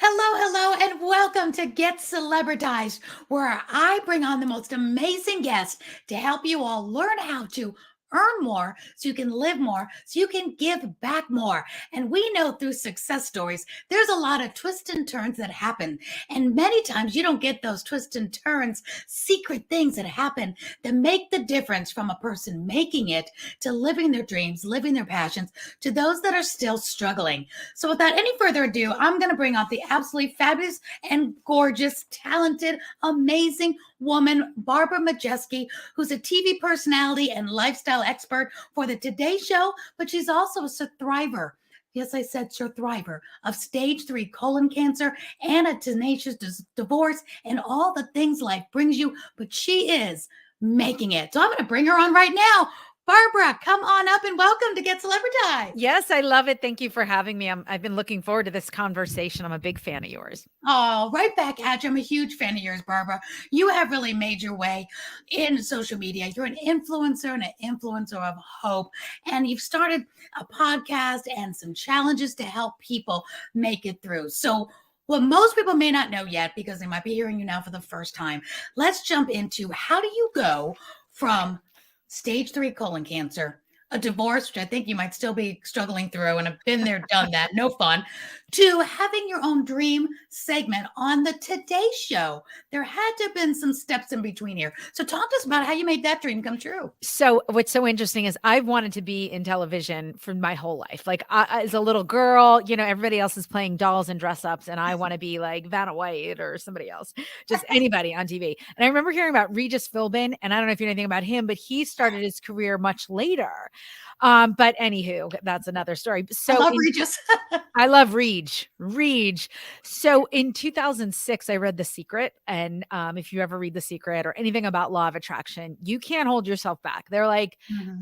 Hello, and welcome to Get Celebritized, where I bring on the most amazing guests to help you all learn how to earn more so you can live more, so you can give back more. And we know through success stories, there's a lot of twists and turns that happen. And many times you don't get those twists and turns, secret things that happen that make the difference from a person making it to living their dreams, living their passions, to those that are still struggling. So without any further ado, I'm going to bring out the absolutely fabulous and gorgeous, talented, amazing woman, Barbara Majeski, who's a TV personality and lifestyle expert for the Today Show, but she's also a survivor. Yes, I said survivor of stage 3 colon cancer and a tenacious divorce and all the things life brings you, but she is making it. So I'm going to bring her on right now. Barbara, come on up and welcome to Get Celebritized. Yes, I love it. Thank you for having me. I've been looking forward to this conversation. I'm a big fan of yours. Oh, right back at you. I'm a huge fan of yours, Barbara. You have really made your way in social media. You're an influencer and an influencer of hope. And you've started a podcast and some challenges to help people make it through. So what most people may not know yet, because they might be hearing you now for the first time, let's jump into how do you go from stage 3 colon cancer, a divorce, which I think you might still be struggling through, and have been there, done that, no fun, to having your own dream segment on the Today Show. There had to have been some steps in between here. So talk to us about how you made that dream come true. So what's so interesting is I've wanted to be in television for my whole life. Like as a little girl, everybody else is playing dolls and dress ups, and I want to be like Vanna White or somebody else, just anybody on TV. And I remember hearing about Regis Philbin, and I don't know if you know anything about him, but he started his career much later. But anywho, that's another story. So I love Regis. I love Reg. So in 2006, I read The Secret. And if you ever read The Secret or anything about law of attraction, you can't hold yourself back. They're like,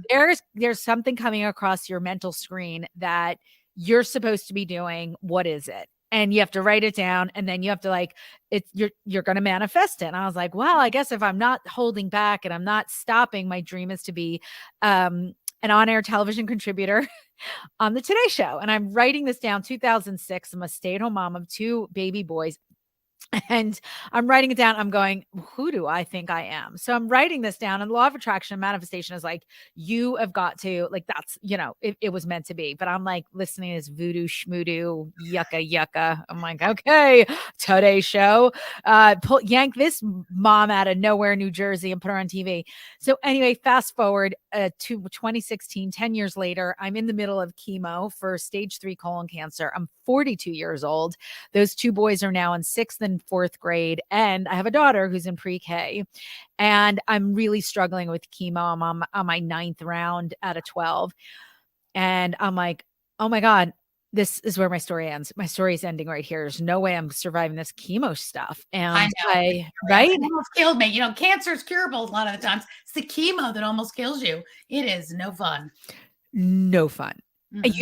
there's something coming across your mental screen that you're supposed to be doing. What is it? And you have to write it down, and then you have to you're going to manifest it. And I was like, well, I guess if I'm not holding back and I'm not stopping, my dream is to be an on-air television contributor on the Today Show. And I'm writing this down, 2006. I'm a stay-at-home mom of 2 baby boys. And I'm writing it down. I'm going, who do I think I am? So I'm writing this down. And law of attraction and manifestation is like, you have got to, that's, it was meant to be. But I'm like listening to this voodoo schmoodoo, yucca. I'm like, okay, Today Show. Yank this mom out of nowhere, New Jersey, and put her on TV. So anyway, fast forward to 2016, 10 years later, I'm in the middle of chemo for stage 3 colon cancer. I'm 42 years old. Those 2 boys are now in 6th and 4th grade. And I have a daughter who's in pre-K, and I'm really struggling with chemo. I'm on my 9th round out of 12. And I'm like, oh my God, this is where my story ends. My story is ending right here. There's no way I'm surviving this chemo stuff. And I know. right? It almost killed me. Cancer is curable a lot of the times. It's the chemo that almost kills you. It is no fun. No fun. And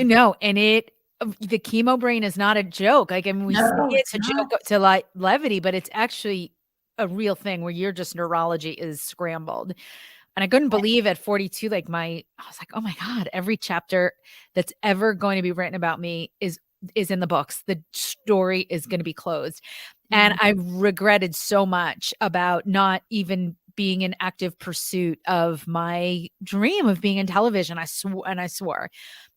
the chemo brain is not a joke. Like, I mean, we say it's a joke to levity, but it's actually a real thing where your just neurology is scrambled. And I couldn't believe at 42, I was like, oh my God, every chapter that's ever going to be written about me is in the books. The story is going to be closed. And I regretted so much about not even being in active pursuit of my dream of being in television. I swore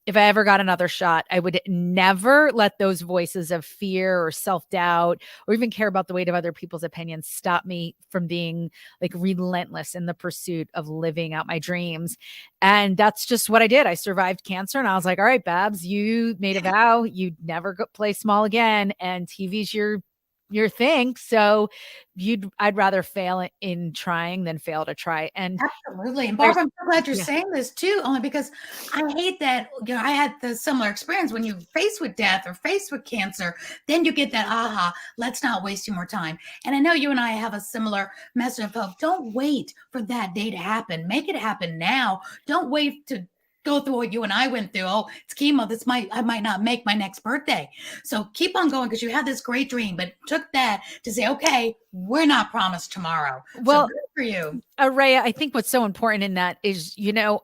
if I ever got another shot, I would never let those voices of fear or self-doubt or even care about the weight of other people's opinions stop me from being relentless in the pursuit of living out my dreams. And that's just what I did. I survived cancer, and I was like, all right, Babs, you made a vow. You'd never play small again. And TV's your thing. So I'd rather fail in trying than fail to try. And absolutely. And Barbara, I'm so glad you're saying this too, only because I hate that, I had the similar experience when you're faced with death or faced with cancer, then you get that, aha, let's not waste any more time. And I know you and I have a similar message of hope. Don't wait for that day to happen. Make it happen now. Don't wait to go through what you and I went through. Oh, it's chemo. I might not make my next birthday. So keep on going because you had this great dream, but took that to say, okay, we're not promised tomorrow. So Well, good for you. Araya, I think what's so important in that is,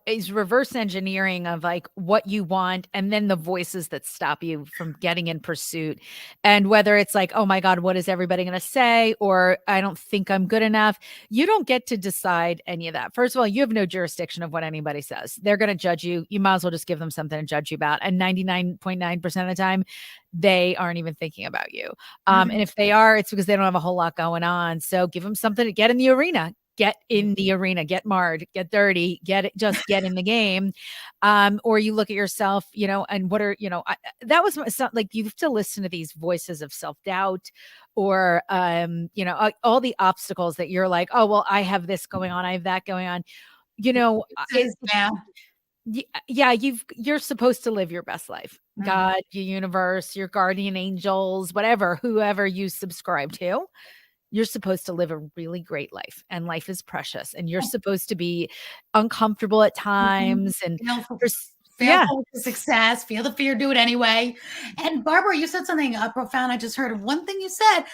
is reverse engineering of like what you want and then the voices that stop you from getting in pursuit. And whether it's like, oh my God, what is everybody going to say? Or I don't think I'm good enough. You don't get to decide any of that. First of all, you have no jurisdiction of what anybody says. They're going to judge you. You might as well just give them something to judge you about. And 99.9% of the time, they aren't even thinking about you. And if they are, it's because they don't have a whole lot going on. So give them something to get in the arena. Get in the arena, get marred, get dirty, just get in the game. Or you look at yourself, and what are, that was like, you have to listen to these voices of self-doubt or, all the obstacles that you're like, oh, well, I have this going on. I have that going on. Yeah, you're supposed to live your best life. God, your universe, your guardian angels, whoever you subscribe to. You're supposed to live a really great life, and life is precious, and you're supposed to be uncomfortable at times and fail to success, feel the fear, do it anyway. And Barbara, you said something profound. I just heard of one thing you said.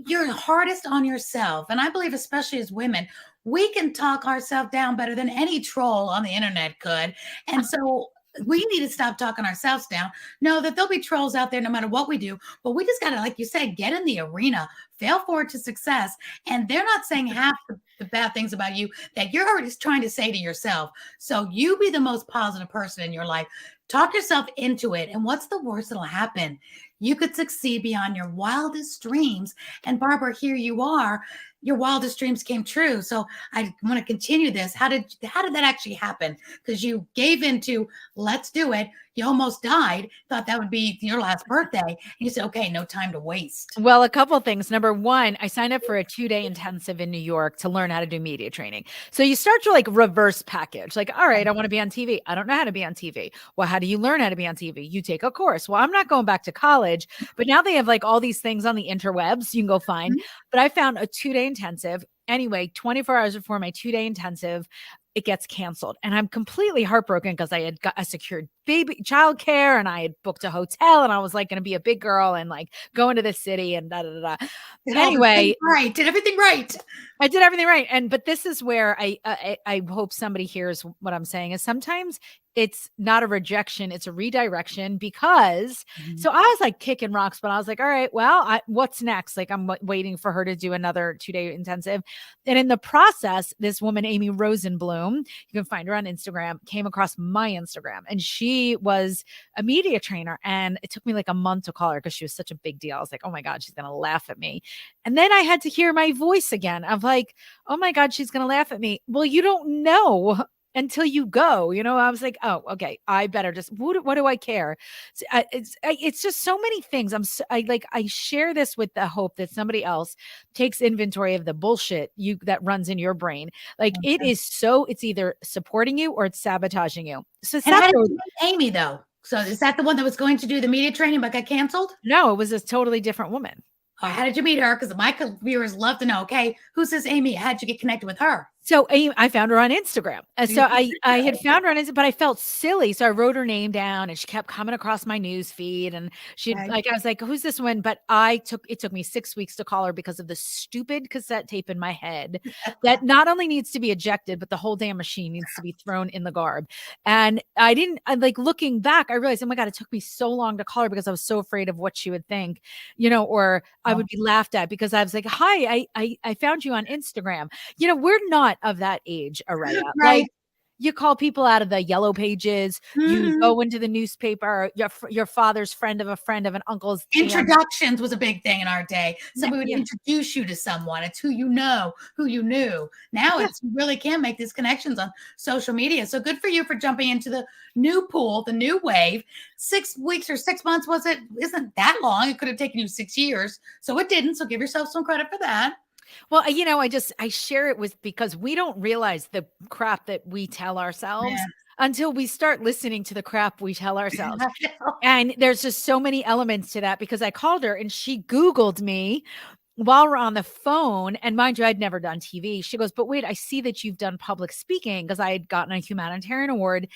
You're hardest on yourself. And I believe, especially as women, we can talk ourselves down better than any troll on the internet could. And so we need to stop talking ourselves down. Know that there'll be trolls out there no matter what we do, but we just got to, like you said, get in the arena, fail forward to success. And they're not saying half the bad things about you that you're already trying to say to yourself. So you be the most positive person in your life. Talk yourself into it. And what's the worst that'll happen? You could succeed beyond your wildest dreams. And Barbara, here you are. Your wildest dreams came true. So I want to continue this. How did that actually happen? Because you gave into let's do it. You almost died. Thought that would be your last birthday. And you said, okay, no time to waste. Well, a couple of things. Number one, I signed up for a 2-day intensive in New York to learn how to do media training. So you start to like reverse package. Like, all right, I want to be on TV. I don't know how to be on TV. Well, how do you learn how to be on TV? You take a course. Well, I'm not going back to college, but now they have like all these things on the interwebs you can go find. But I found a 2-day intensive. Anyway, 24 hours before my 2-day intensive, it gets canceled. And I'm completely heartbroken because I secured childcare and I had booked a hotel and I was like going to be a big girl and like go into the city and da da da. Anyway, did everything right. I did everything right. But this is where I hope somebody hears what I'm saying is sometimes it's not a rejection, it's a redirection because so I was like kicking rocks, but I was like, all right, well, what's next? Like I'm waiting for her to do another 2-day intensive. And in the process, this woman, Amy Rosenblum, you can find her on Instagram, came across my Instagram and she was a media trainer. And it took me like a month to call her because she was such a big deal. I was like, oh my God, she's going to laugh at me. And then I had to hear my voice again of like, oh my God, she's going to laugh at me. Well, you don't know until you go, I was like, oh, okay, I better just, what do I care? It's just so many things. I share this with the hope that somebody else takes inventory of the bullshit that runs in your brain. Like it's either supporting you or it's sabotaging you. So and how did you meet Amy though? So is that the one that was going to do the media training but got canceled? No, it was a totally different woman. How did you meet her? Because my viewers love to know, okay, who's this Amy? How'd you get connected with her? So I found her on Instagram. So I had found her on Instagram, but I felt silly. So I wrote her name down and she kept coming across my news feed. And I was like, who's this one? But it took me 6 weeks to call her because of the stupid cassette tape in my head that not only needs to be ejected, but the whole damn machine needs to be thrown in the garb. And looking back, I realized, oh my God, it took me so long to call her because I was so afraid of what she would think, or I would be laughed at because I was like, hi, I found you on Instagram. We're not of that age, Aurea. Right. Like you call people out of the yellow pages, you go into the newspaper, your father's friend of an uncle's. Introductions was a big thing in our day. Somebody would introduce you to someone. It's who you know, who you knew. Now you really can make these connections on social media. So good for you for jumping into the new pool, the new wave. 6 weeks or 6 months isn't that long. It could have taken you 6 years. So it didn't. So give yourself some credit for that. Well, I share it because we don't realize the crap that we tell ourselves until we start listening to the crap we tell ourselves. And there's just so many elements to that because I called her and she Googled me while we're on the phone. And mind you, I'd never done TV. She goes, but wait, I see that you've done public speaking because I had gotten a humanitarian award.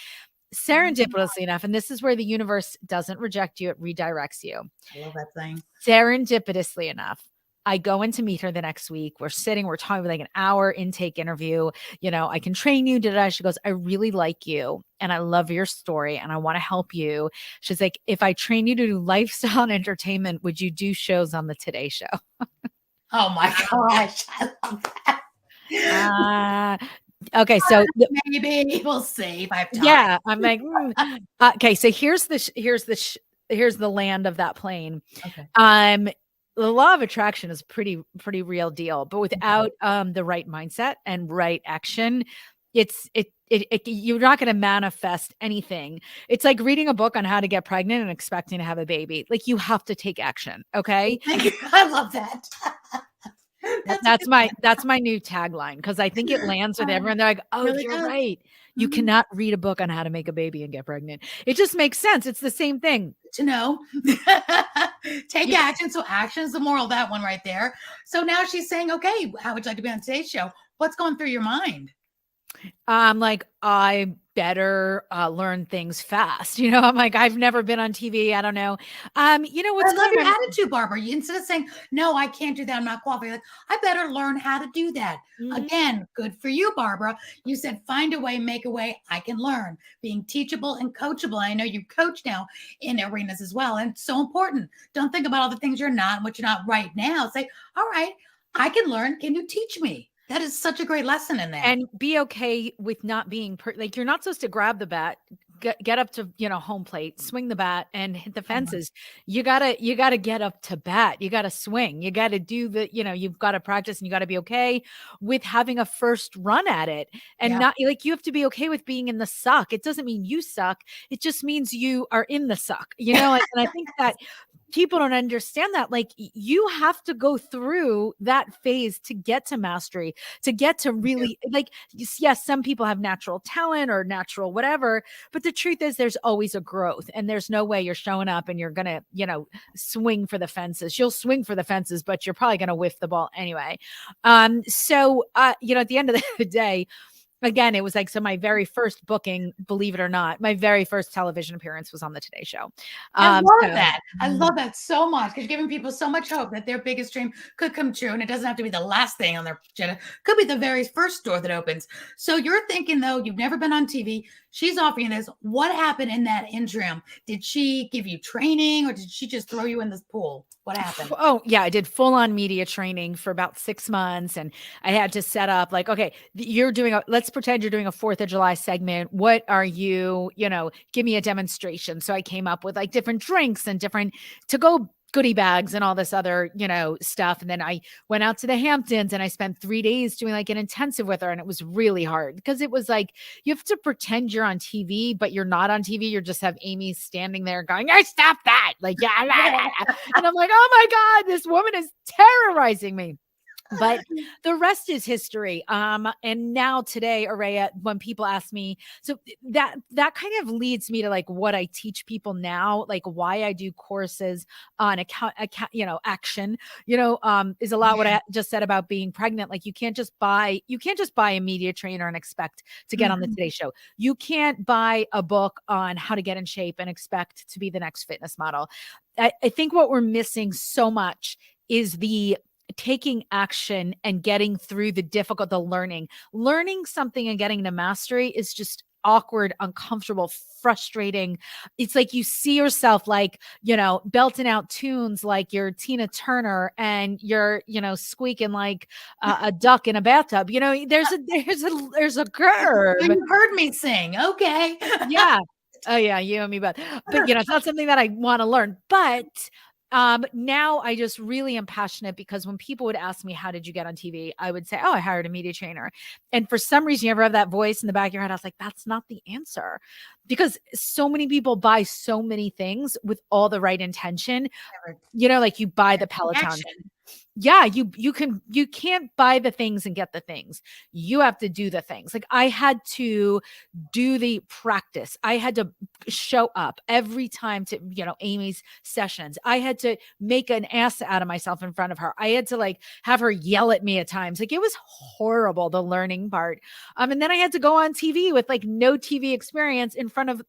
serendipitously enough, and this is where the universe doesn't reject you, it redirects you. I love that thing. Serendipitously enough, I go in to meet her the next week. We're talking like an hour intake interview. I can train you. She goes, I really like you and I love your story and I want to help you. She's like, if I train you to do lifestyle and entertainment, would you do shows on the Today Show? Oh my gosh. I love that. Okay, so maybe we'll see if I have time. Yeah, I'm like, okay. So here's the land of that plane. Okay. The law of attraction is pretty real deal, but without the right mindset and right action, you're not going to manifest anything. It's like reading a book on how to get pregnant and expecting to have a baby. Like you have to take action. Okay. Thank you. I love that. That's my new tagline because I think it lands with everyone. They're like, oh, really you're does. right. You cannot read a book on how to make a baby and get pregnant. It just makes sense. It's the same thing. To know. Take action. So action is the moral of that one right there. So now she's saying, okay, how would you like to be on today's show? What's going through your mind? I'm like, I better learn things fast. I'm like, I've never been on TV. I don't know. What's I love your attitude, Barbara. Instead of saying, no, I can't do that, I'm not qualified. Like, I better learn how to do that. Mm-hmm. Again, good for you, Barbara. You said, find a way, make a way. I can learn. Being teachable and coachable. I know you coach now in arenas as well. And it's so important. Don't think about all the things you're not and what you're not right now. Say, all right, I can learn. Can you teach me? That is such a great lesson in that. And be okay with not being like, you're not supposed to grab the bat, get up to, home plate, swing the bat and hit the fences. You gotta get up to bat. You gotta swing. You gotta do you've got to practice and you got to be okay with having a first run at it and not like, you have to be okay with being in the suck. It doesn't mean you suck. It just means you are in the suck, and I think that people don't understand that. Like you have to go through that phase to get to mastery, to get to really like, yes, some people have natural talent or natural whatever, but the truth is there's always a growth and there's no way you're showing up and you're going to, swing for the fences. You'll swing for the fences, but you're probably going to whiff the ball anyway. So at the end of the day, again, it was like, so my very first booking, believe it or not, my very first television appearance was on the Today Show. I love that. I love that so much because you're giving people so much hope that their biggest dream could come true. And it doesn't have to be the last thing on their agenda. Could be the very first door that opens. So you're thinking, though, you've never been on TV. She's offering this. What happened in that interim? Did she give you training or did she just throw you in this pool? What happened? Oh, yeah. I did full on media training for about 6 months. And I had to set up like, okay, let's pretend you're doing a 4th of July segment. What are you, give me a demonstration. So I came up with like different drinks and different to-go goodie bags and all this other, stuff. And then I went out to the Hamptons and I spent 3 days doing like an intensive with her. And it was really hard because it was like, you have to pretend you're on TV, but you're not on TV. You just have Amy standing there going, hey, stop that. Like, yeah. And I'm like, oh my God, this woman is terrorizing me. But the rest is history. And now today, Aurea, when people ask me, so that kind of leads me to like what I teach people now, like why I do courses on action, is a lot what I just said about being pregnant. Like you can't just buy a media trainer and expect to get on the Today Show. You can't buy a book on how to get in shape and expect to be the next fitness model. I think what we're missing so much is the taking action and getting through the learning something and getting to mastery is just awkward, uncomfortable, frustrating. It's like you see yourself like, belting out tunes like you're Tina Turner and you're, squeaking like a duck in a bathtub. There's a curve. You heard me sing. Okay. Yeah. Oh yeah. You and me both. But it's not something that I want to learn, but now I just really am passionate because when people would ask me, how did you get on TV? I would say, oh, I hired a media trainer. And for some reason, you ever have that voice in the back of your head? I was like, that's not the answer because so many people buy so many things with all the right intention. Like you buy the Peloton. yeah, you can't buy the things and get the things. You have to do the things. Like I had to do the practice. I had to show up every time to, Amy's sessions. I had to make an ass out of myself in front of her. I had to like have her yell at me at times. Like it was horrible, the learning part. And then I had to go on TV with like no TV experience in front of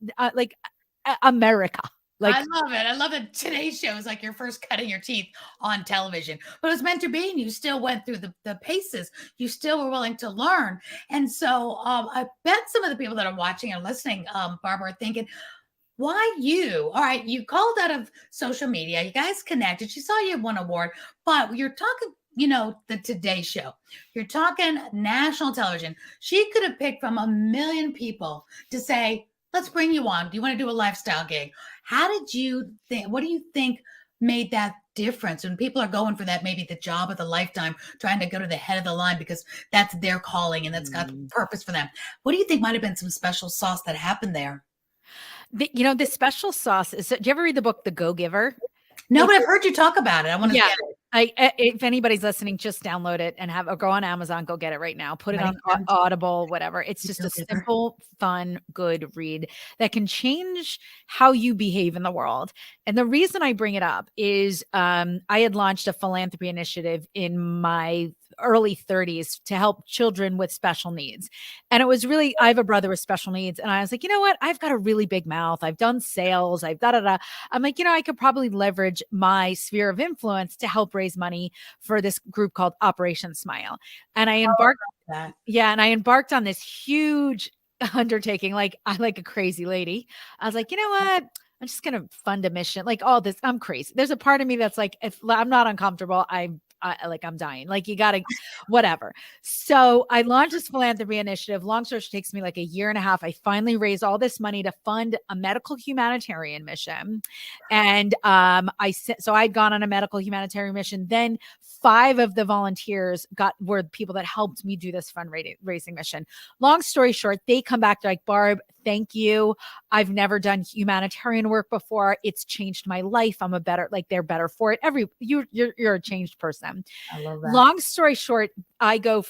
America. Like, I love it. I love it. Today's show is like your first cutting your teeth on television, but it was meant to be, and you still went through the paces. You still were willing to learn. And so I bet some of the people that are watching and listening, Barbara, are thinking, why you? All right, you called out of social media. You guys connected. She saw you won an award, but you're talking, the Today Show. You're talking national television. She could have picked from a million people to say, let's bring you on. Do you want to do a lifestyle gig? How did you think? What do you think made that difference when people are going for that, maybe the job of the lifetime, trying to go to the head of the line because that's their calling and that's got purpose for them? What do you think might have been some special sauce that happened there? The special sauce is. Do you ever read the book The Go-Giver? No, but I've heard you talk about it. I want to get it. If anybody's listening, just download it and or go on Amazon, go get it right now. Put it on Audible, whatever. It's just a simple, fun, good read that can change how you behave in the world. And the reason I bring it up is I had launched a philanthropy initiative in my early 30s to help children with special needs. And it was really, I have a brother with special needs. And I was like, you know what? I've got a really big mouth. I've done sales. I'm like, I could probably leverage my sphere of influence to help raise money for this group called Operation Smile. And I embarked on this huge undertaking. Like I'm like a crazy lady. I was like, you know what? I'm just going to fund a mission. Like all this, I'm crazy. There's a part of me that's like, if I'm not uncomfortable, I'm dying. Like you gotta, whatever. So I launched this philanthropy initiative. Long story short, takes me like a year and a half. I finally raised all this money to fund a medical humanitarian mission. And so I'd gone on a medical humanitarian mission. Then 5 of the volunteers were people that helped me do this fundraising mission. Long story short, they come back, they're like, Barb, thank you. I've never done humanitarian work before. It's changed my life. They're better for it. You're a changed person. I love that. Long story short, I go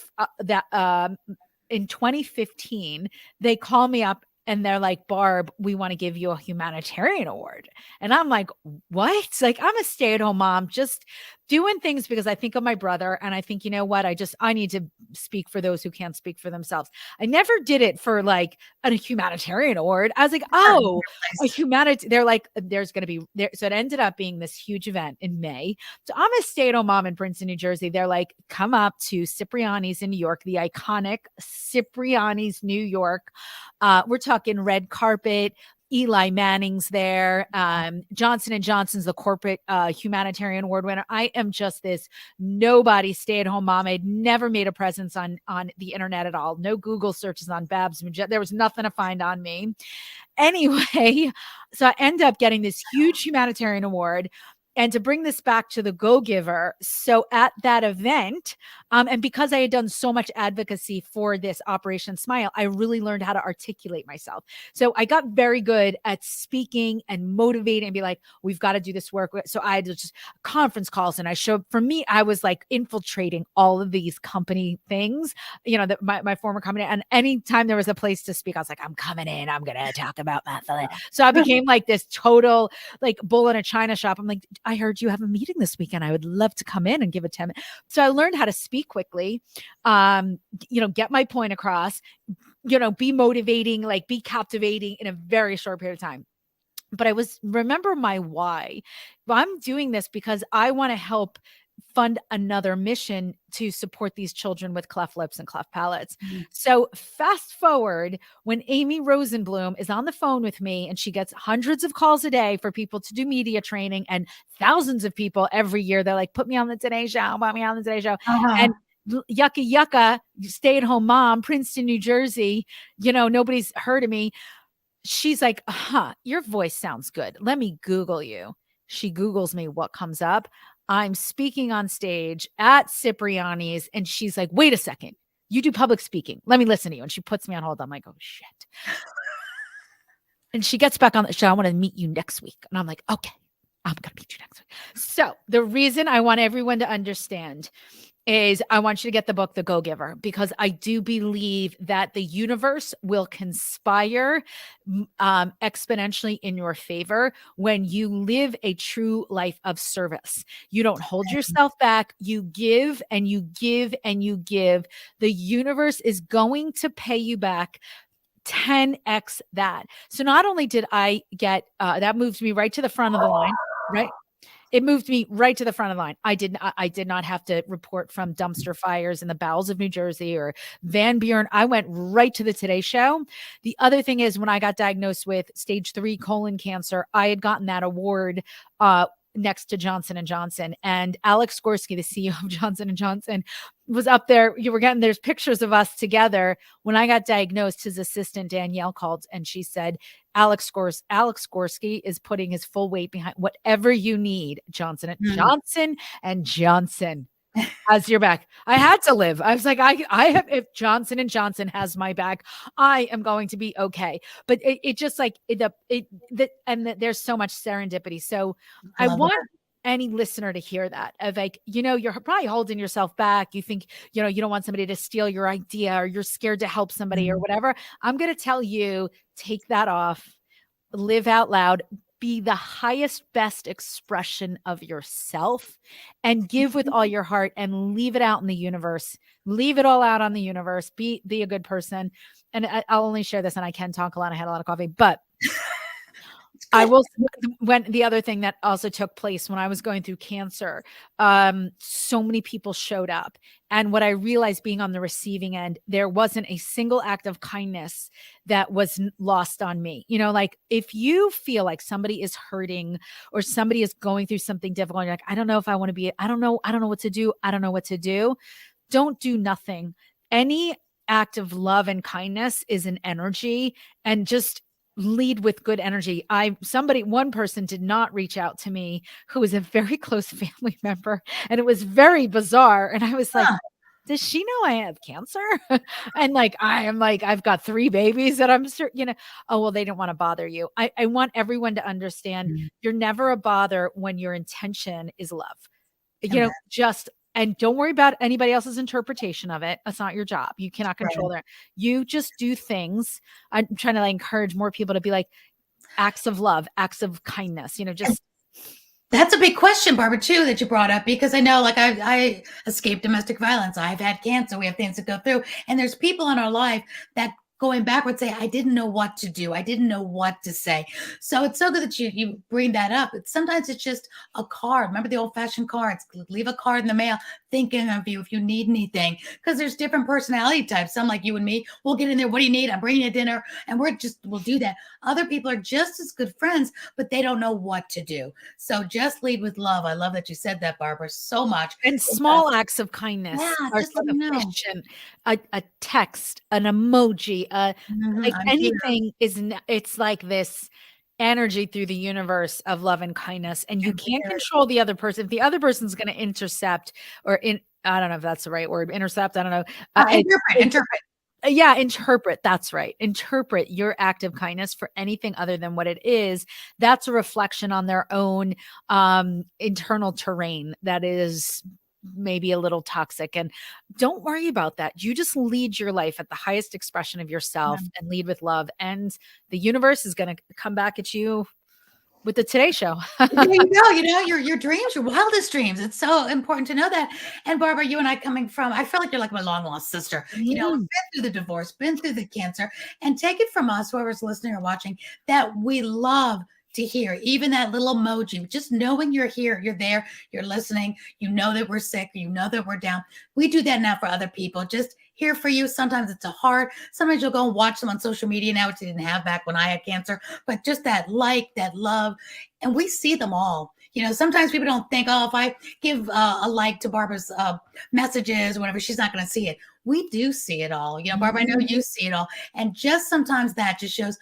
in 2015, they call me up and they're like, Barb, we want to give you a humanitarian award. And I'm like, what? Like, I'm a stay-at-home mom, just doing things because I think of my brother. And I think, you know what? I need to speak for those who can't speak for themselves. I never did it for like a humanitarian award. I was like, oh, a humanitarian. They're like, there's going to be there. So it ended up being this huge event in May. So I'm a stay-at-home mom in Princeton, New Jersey. They're like, come up to Cipriani's in New York, the iconic Cipriani's, New York. We're talking red carpet. Eli Manning's there. Johnson & Johnson's the corporate humanitarian award winner. I am just this nobody stay-at-home mom. I'd never made a presence on the internet at all. No Google searches on Babs. There was nothing to find on me. Anyway, so I end up getting this huge humanitarian award. And to bring this back to the Go-Giver, so at that event, and because I had done so much advocacy for this Operation Smile, I really learned how to articulate myself. So I got very good at speaking and motivating and be like, we've got to do this work. So I had just conference calls and for me, I was like infiltrating all of these company things, my former company. And anytime there was a place to speak, I was like, I'm coming in, I'm going to talk about my family. So I became like this total like bull in a china shop. I'm like, I heard you have a meeting this weekend. I would love to come in and give a 10 minutes. So I learned how to speak quickly, get my point across, be motivating, like be captivating in a very short period of time. But remember my why. I'm doing this because I want to help fund another mission to support these children with cleft lips and cleft palates. Mm-hmm. So fast forward when Amy Rosenblum is on the phone with me and she gets hundreds of calls a day for people to do media training and thousands of people every year. They're like, put me on the Today Show, put me on the Today Show. Uh-huh. And yucca, stay-at-home mom, Princeton, New Jersey, nobody's heard of me. She's like, your voice sounds good. Let me Google you. She Googles me. What comes up? I'm speaking on stage at Cipriani's. And she's like, wait a second. You do public speaking. Let me listen to you. And she puts me on hold. I'm like, oh, shit. And she gets back on the show. I want to meet you next week. And I'm like, okay, I'm going to meet you next week. So the reason I want everyone to understand is I want you to get the book, The Go-Giver, because I do believe that the universe will conspire exponentially in your favor when you live a true life of service. You don't hold yourself back. You give and you give and you give. The universe is going to pay you back 10x that. So not only did I get, that moved me right to the front of the line, right? It moved me right to the front of the line. I did not have to report from dumpster fires in the bowels of New Jersey or Van Buren. I went right to the Today Show. The other thing is when I got diagnosed with stage 3 colon cancer, I had gotten that award next to Johnson & Johnson, and Alex Gorsky, the CEO of Johnson & Johnson, was up there. There's pictures of us together. When I got diagnosed, his assistant Danielle called and she said, Alex Gorsky is putting his full weight behind whatever you need. Johnson and Johnson has your back. I had to live. I was like, I have, if Johnson & Johnson has my back, I am going to be okay. But it just like there's so much serendipity. So I want any listener to hear that of like, you're probably holding yourself back. You think, you don't want somebody to steal your idea, or you're scared to help somebody or whatever. I'm going to tell you, take that off, live out loud, be the highest, best expression of yourself, and give with all your heart and leave it out in the universe. Leave it all out on the universe. Be a good person. And I'll only share this, and I can talk a lot. I had a lot of coffee, but I will. When the other thing that also took place when I was going through cancer, so many people showed up. And what I realized being on the receiving end, there wasn't a single act of kindness that was lost on me. Like if you feel like somebody is hurting or somebody is going through something difficult, you're like, I don't know if I want to be, I don't know what to do. I don't know what to do. Don't do nothing. Any act of love and kindness is an energy, and just lead with good energy. One person did not reach out to me who was a very close family member, and it was very bizarre. And I was like, does she know I have cancer? And like, I've got 3 babies that I'm sure, oh, well, they don't want to bother you. I want everyone to understand you're never a bother when your intention is love, and don't worry about anybody else's interpretation of it. That's not your job. You cannot control that. You just do things. I'm trying to encourage more people to be like acts of love, acts of kindness, just. That's a big question, Barbara, too, that you brought up, because I know, like, I escaped domestic violence. I've had cancer. We have things to go through. And there's people in our life that going backwards say, I didn't know what to do. I didn't know what to say. So it's so good that you bring that up. Sometimes it's just a card. Remember the old-fashioned cards? Leave a card in the mail thinking of you if you need anything, because there's different personality types. Some like you and me, we'll get in there. What do you need? I'm bringing you dinner. And we'll do that. Other people are just as good friends, but they don't know what to do. So just lead with love. I love that you said that, Barbara, so much. And small acts of kindness are sufficient. A text, an emoji, like anything it's like this energy through the universe of love and kindness, and you can't control the other person. If the other person's going to intercept I don't know if that's the right word, intercept, I don't know. Interpret. Yeah, interpret. That's right. Interpret your act of kindness for anything other than what it is. That's a reflection on their own internal terrain that is maybe a little toxic. And don't worry about that. You just lead your life at the highest expression of yourself and lead with love. And the universe is going to come back at you with the Today Show. There you go. Your dreams, your wildest dreams. It's so important to know that. And Barbara, you and I I feel like you're like my long lost sister. Been through the divorce, been through the cancer, and take it from us, whoever's listening or watching, that we love to hear even that little emoji, just knowing you're here, you're there, you're listening, that we're sick, that we're down. We do that now for other people. Just here for you. Sometimes it's a heart. Sometimes you'll go and watch them on social media now, which I didn't have back when I had cancer, but just that that love. And we see them all. Sometimes people don't think, if I give a like to Barbara's messages or whatever, she's not going to see it. We do see it all. Barbara, I know you see it all. And just sometimes that just shows,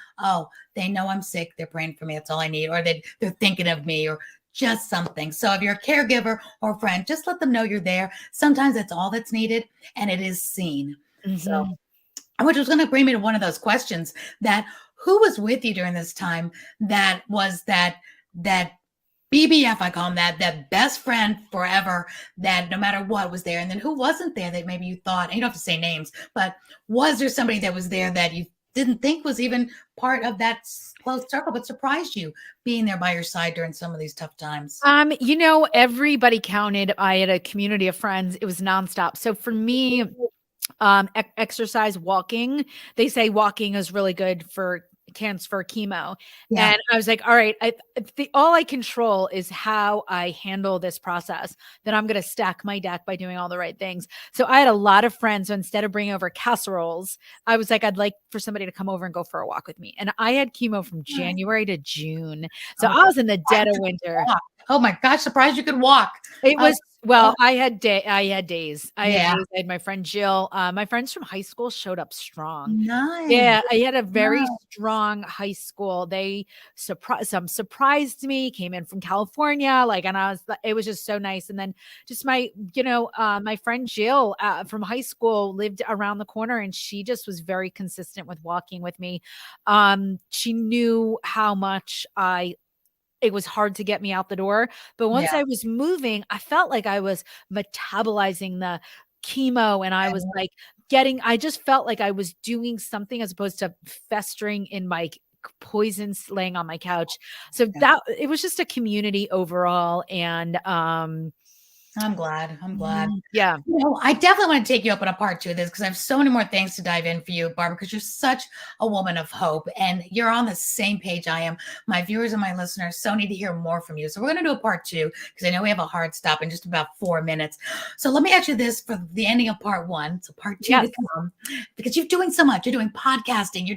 they know I'm sick. They're praying for me. That's all I need. Or they're thinking of me, or just something. So if you're a caregiver or a friend, just let them know you're there. Sometimes that's all that's needed, and it is seen. So, which was going to bring me to one of those questions, that who was with you during this time that was that BBF, I call them that best friend forever, that no matter what was there. And then who wasn't there that maybe you thought, and you don't have to say names, but was there somebody that was there that you didn't think was even part of that close circle, but surprised you being there by your side during some of these tough times? Everybody counted. I had a community of friends. It was nonstop. So for me, exercise, walking, they say walking is really good for chemo. Yeah. And I was like, all right, all I control is how I handle this process. Then I'm going to stack my deck by doing all the right things. So I had a lot of friends. So instead of bringing over casseroles, I was like, I'd like for somebody to come over and go for a walk with me. And I had chemo from January to June. So Oh, I was in the dead of winter. oh my gosh, surprised you could walk. It was Oh, I had days. I had yeah. days. I had my friend Jill. My friends from high school showed up strong. Nice. Yeah, I had a very Nice. strong high school. They surprised me, came in from California, like, and it was just so nice. And then just my friend Jill from high school lived around the corner, and she just was very consistent with walking with me. She knew how much it was hard to get me out the door. But once Yeah. I was moving, I felt like I was metabolizing the chemo, and I was like I just felt like I was doing something as opposed to festering in my poisons laying on my couch. So Yeah. it was just a community overall. And I'm glad. I'm glad. yeah. I definitely want to take you up on a part two of this because I have so many more things to dive in for you, Barbara, because you're such a woman of hope and you're on the same page I am. My viewers and my listeners so need to hear more from you. So we're going to do a part two because I know we have a hard stop in just about 4 minutes. So let me ask you this for the ending of part one. So part two to come, because you're doing so much. You're doing podcasting. You're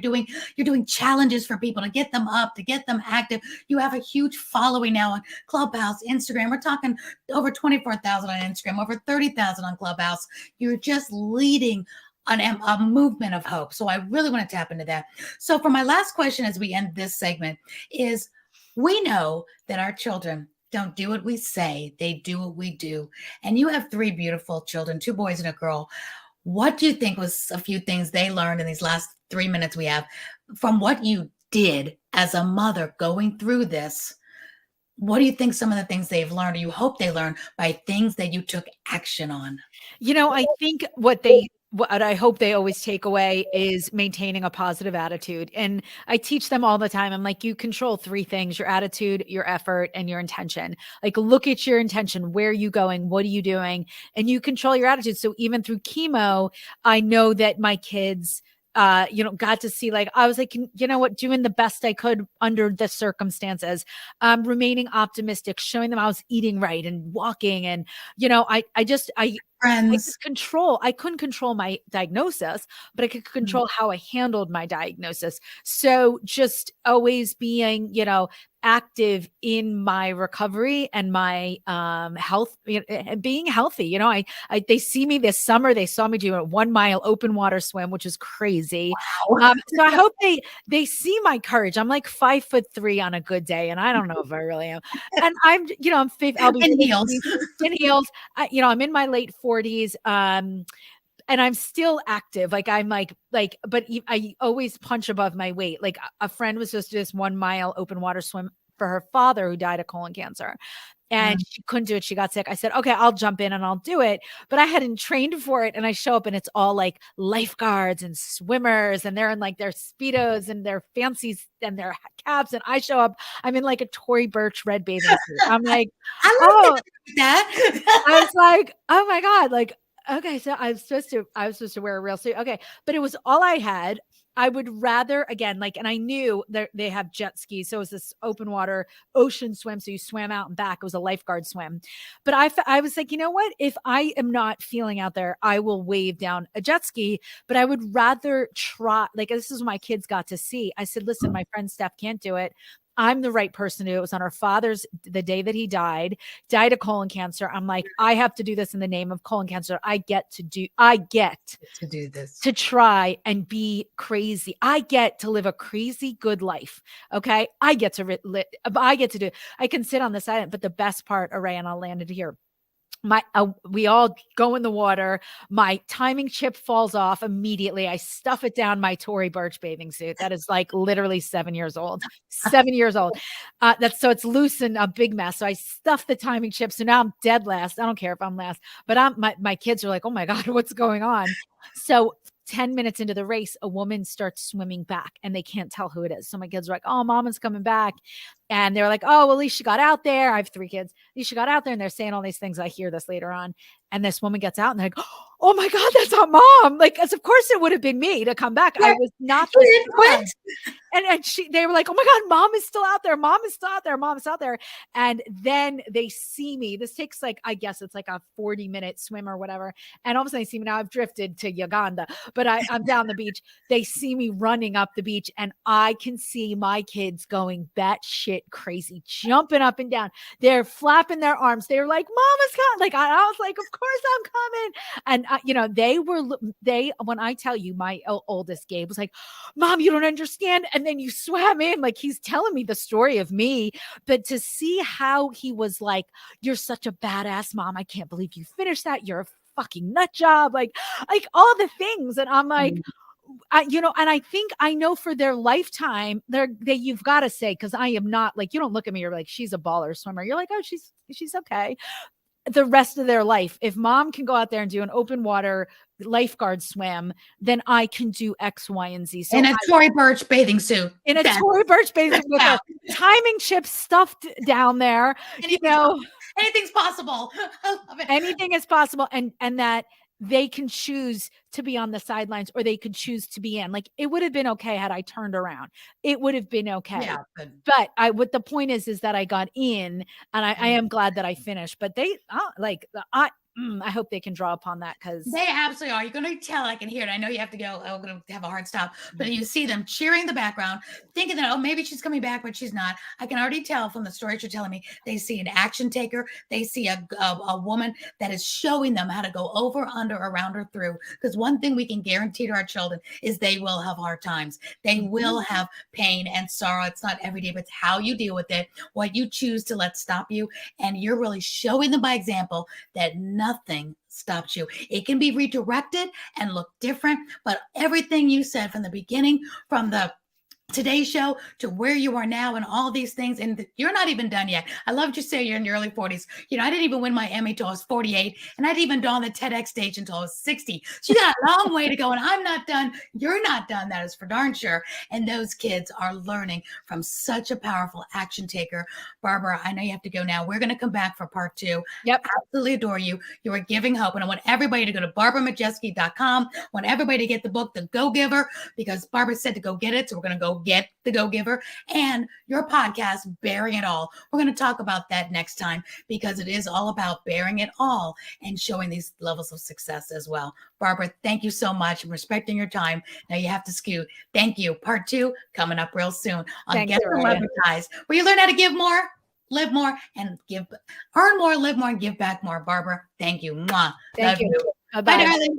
doing challenges for people to get them up, to get them active. You have a huge following now on Clubhouse, Instagram. We're talking over 24,000 on Instagram, over 30,000 on Clubhouse. You're just leading a movement of hope. So I really want to tap into that. So for my last question as we end this segment is, we know that our children don't do what we say, they do what we do. And you have 3 beautiful children, 2 boys and a girl. What do you think was a few things they learned in these last 3 minutes we have from what you did as a mother going through this? What do you think some of the things they've learned, or you hope they learn by things that you took action on? I think what I hope they always take away is maintaining a positive attitude. And I teach them all the time. I'm like, you control 3 things: your attitude, your effort, and your intention. Like, look at your intention. Where are you going? What are you doing? And you control your attitude. So even through chemo, I know that my kids got to see, like, I was like, you know what, doing the best I could under the circumstances, remaining optimistic, showing them I was eating right and walking. And, Friends. I couldn't control my diagnosis, but I could control how I handled my diagnosis. So just always being, active in my recovery and my health, being healthy. They see me this summer. They saw me do a 1 mile open water swim, which is crazy. Wow. So I hope they see my courage. I'm like 5'3" on a good day, and I don't know if I really am. And I'll be In heels. in heels. I'm in my late 40s. And I'm still active. Like, I'm but I always punch above my weight. Like, a friend was supposed to do this 1 mile open water swim for her father who died of colon cancer. And she couldn't do it. She got sick. I said, okay, I'll jump in and I'll do it. But I hadn't trained for it. And I show up and it's all like lifeguards and swimmers. And they're in like their Speedos and their fancies and their caps. And I show up, I'm in like a Tory Burch red bathing suit. I'm like, I like that. I was like, oh my God, like, okay, so I was supposed to wear a real suit. Okay. But it was all I had. I would rather, again, like, and I knew that they have jet skis. So it was this open water ocean swim. So you swam out and back. It was a lifeguard swim. But I was like, you know what? If I am not feeling out there, I will wave down a jet ski. But I would rather try, like, this is what my kids got to see. I said, listen, my friend Steph can't do it. I'm the right person to do it. It was on our the day that he died of colon cancer. I'm like, I have to do this in the name of colon cancer. I get to do this, to try and be crazy. I get to live a crazy good life. Okay. I get to do, I can sit on the side, but the best part, Array, and I'll land it here. We all go in the water. My timing chip falls off immediately. I stuff it down my Tory Burch bathing suit. That is like literally 7 years old. 7 years old. So it's loose and a big mess. So I stuff the timing chip. So now I'm dead last. I don't care if I'm last, but my kids are like, oh my God, what's going on? So 10 minutes into the race, a woman starts swimming back and they can't tell who it is. So my kids are like, oh, mama's coming back. And they're like, oh, well, at least she got out there. I have 3 kids. At least she got out there. And they're saying all these things. I hear this later on. And this woman gets out and they're like, oh my God, that's not mom. Like, as of course it would have been me to come back. I was not the and they were like, oh my God, mom is still out there. Mom is still out there. Mom is out there. And then they see me. This takes like, I guess it's like a 40-minute swim or whatever. And all of a sudden they see me. Now I've drifted to Uganda, but I'm down the beach. They see me running up the beach and I can see my kids going batshit crazy, jumping up and down. They're flapping their arms. They're like, mama's coming. Like, I was like, of course I'm coming. And, when I tell you, my oldest Gabe was like, mom, you don't understand. And then you swam in, like he's telling me the story of me, but to see how he was like, you're such a badass mom. I can't believe you finished that. You're a fucking nut job. Like all the things. And I'm like, and I think I know for their lifetime, you've got to say, because I am not like, you don't look at me, you're like, she's a baller swimmer. You're like, oh, she's okay. The rest of their life, if mom can go out there and do an open water lifeguard swim, then I can do X, Y, and Z. So in a Tory Burch bathing suit. In a Tory Burch bathing suit with a timing chip stuffed down there. Anything's possible. I love it. Anything is possible. And that they can choose to be on the sidelines or they could choose to be in. Like, it would have been okay had I turned around. It would have been okay. Yeah, but what the point is that I got in, and I am glad that I finished. But I hope they can draw upon that, because they absolutely are. You're going to tell. I can hear it. I know you have to go. I'm going to have a hard stop. But you see them cheering in the background, thinking that, oh, maybe she's coming back, but she's not. I can already tell from the stories you're telling me. They see an action taker. They see a woman that is showing them how to go over, under, around, or through. Because one thing we can guarantee to our children is they will have hard times. They will have pain and sorrow. It's not every day, but it's how you deal with it, what you choose to let stop you. And you're really showing them by example that nothing stops you. It can be redirected and look different, but everything you said from the beginning, from the Today Show to where you are now and all these things, and you're not even done yet. I love you say you're in your early 40s. I didn't even win my Emmy till I was 48, and I didn't even dawn the TEDx stage until I was 60. So you got a long way to go, and I'm not done. You're not done. That is for darn sure. And those kids are learning from such a powerful action taker. Barbara, I know you have to go now. We're going to come back for part 2. Yep. Absolutely adore you. You are giving hope, and I want everybody to go to BarbaraMajeski.com. I want everybody to get the book, The Go-Giver, because Barbara said to go get it, so we're going to go get The Go-Giver, and your podcast, Bearing It All. We're going to talk about that next time, because it is all about bearing it all and showing these levels of success as well. Barbara, thank you so much. I'm respecting your time. Now you have to scoot. Thank you. Part 2 coming up real soon on Get Celebritized, where you learn how to give more, live more, and earn more, live more, and give back more. Barbara, thank you. Mwah. Thank you. Bye, darling.